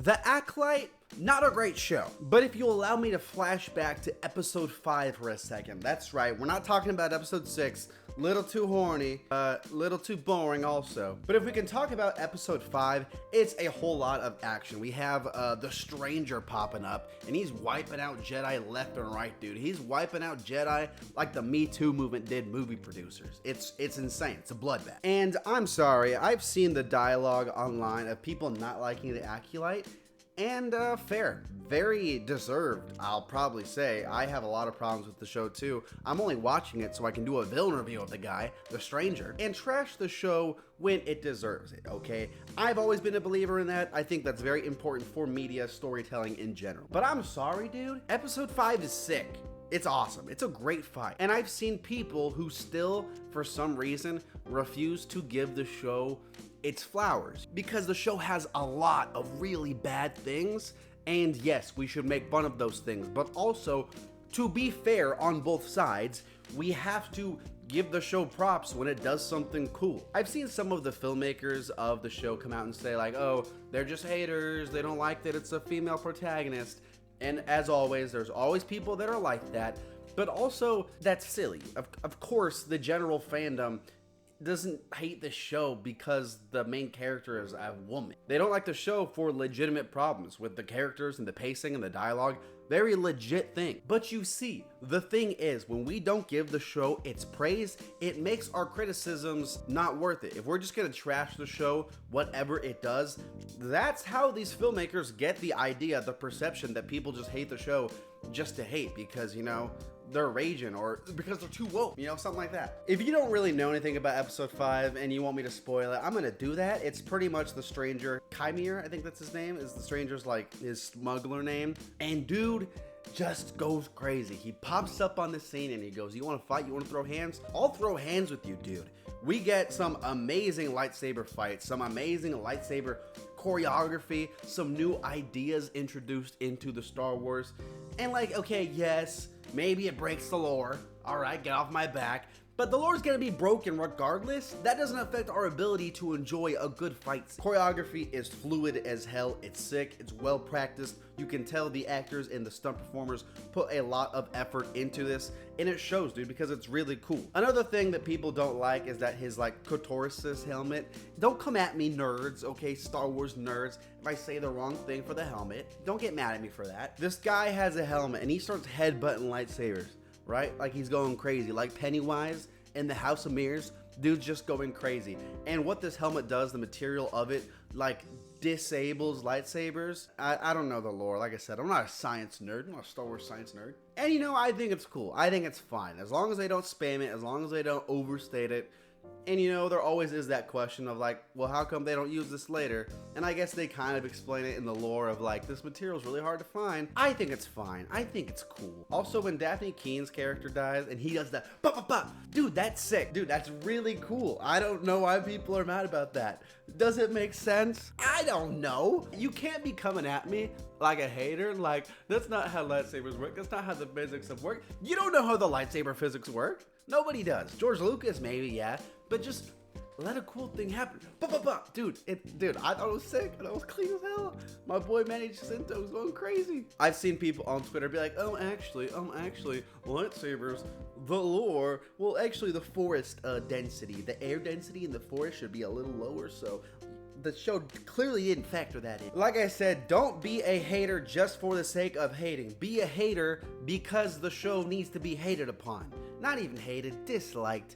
The Acolyte, not a great show. But if you'll allow me to flash back to episode 5 for a second. That's right, we're not talking about episode 6. Little too horny, little too boring also. But if we can talk about episode 5, it's a whole lot of action. We have the Stranger popping up, and he's wiping out Jedi left and right, dude. He's wiping out Jedi like the Me Too movement did movie producers. It's insane. It's a bloodbath. And I'm sorry, I've seen the dialogue online of people not liking the Acolyte. And fair, very deserved, I'll probably say. I have a lot of problems with the show too. I'm only watching it so I can do a villain review of the guy, the Stranger, and trash the show when it deserves it, okay? I've always been a believer in that. I think that's very important for media storytelling in general. But I'm sorry, dude. Episode 5 is sick. It's awesome. It's a great fight. And I've seen people who still, for some reason, refuse to give the show its flowers, because the show has a lot of really bad things, and yes, we should make fun of those things, but also, to be fair on both sides, we have to give the show props when it does something cool. I've seen some of the filmmakers of the show come out and say like, oh, they're just haters, they don't like that it's a female protagonist, and as always, there's always people that are like that, but also, that's silly. Of course, the general fandom doesn't hate the show because the main character is a woman. They don't like the show for legitimate problems with the characters and the pacing and the dialogue. Very legit thing. But you see, the thing is, when we don't give the show its praise, it makes our criticisms not worth it. If we're just gonna trash the show, whatever it does, that's how these filmmakers get the idea, the perception that people just hate the show just to hate because, you know, they're raging or because they're too woke, you know, something like that. If you don't really know anything about episode 5 and you want me to spoil it, I'm gonna do that. It's pretty much the Stranger, Chimere, I think that's his name, is the Stranger's like his smuggler name. And dude just goes crazy. He pops up on the scene and he goes, you wanna fight? You wanna throw hands? I'll throw hands with you, dude. We get some amazing lightsaber fights, some amazing lightsaber choreography, some new ideas introduced into the Star Wars. And like, okay, yes, maybe it breaks the lore. All right, get off my back. But the lore's gonna be broken regardless. That doesn't affect our ability to enjoy a good fight scene. Choreography is fluid as hell. It's sick. It's well practiced. You can tell the actors and the stunt performers put a lot of effort into this, and it shows, dude, because it's really cool. Another thing that people don't like is that his like Kotorisis helmet. Don't come at me, nerds, okay, Star Wars nerds, if I say the wrong thing for the helmet. Don't get mad at me for that. This guy has a helmet and he starts headbutting lightsabers, right? Like he's going crazy, like Pennywise in the House of Mirrors. Dude's just going crazy. And what this helmet does, the material of it, like disables lightsabers. I don't know the lore. Like I said, I'm not a science nerd. I'm not a Star Wars science nerd. And you know, I think it's cool. I think it's fine. As long as they don't spam it, as long as they don't overstate it. And you know, there always is that question of like, well, how come they don't use this later? And I guess they kind of explain it in the lore of like, this material is really hard to find. I think it's fine. I think it's cool. Also, when Daphne Keen's character dies and he does that, pop, pop, pop, dude, that's sick. Dude, that's really cool. I don't know why people are mad about that. Does it make sense? I don't know. You can't be coming at me like a hater. Like, that's not how lightsabers work. That's not how the physics of work. You don't know how the lightsaber physics work. Nobody does. George Lucas, maybe, yeah. But just let a cool thing happen. Dude, I thought it was sick and I was clean as hell. My boy Manny Jacinto was going crazy. I've seen people on Twitter be like, actually, lightsabers, the lore, well, actually the forest density, the air density in the forest should be a little lower, so the show clearly didn't factor that in. Like I said, don't be a hater just for the sake of hating. Be a hater because the show needs to be hated upon. Not even hated, disliked,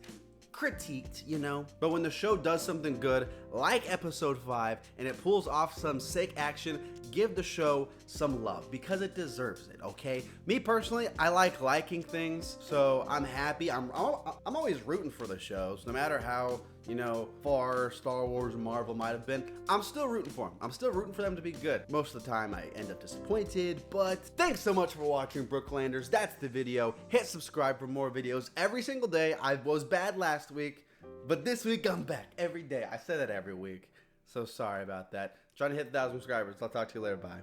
critiqued, you know. But when the show does something good, like episode 5, and it pulls off some sick action, give the show some love because it deserves it, okay? Me personally, I like liking things, so I'm happy. I'm always rooting for the shows, no matter how, you know, far Star Wars and Marvel might have been. I'm still rooting for them. I'm still rooting for them to be good. Most of the time I end up disappointed, but thanks so much for watching, Brooklanders. That's the video. Hit subscribe for more videos every single day. I was bad last week, but this week I'm back every day. I say that every week, so sorry about that. Trying to hit 1,000 subscribers. I'll talk to you later. Bye.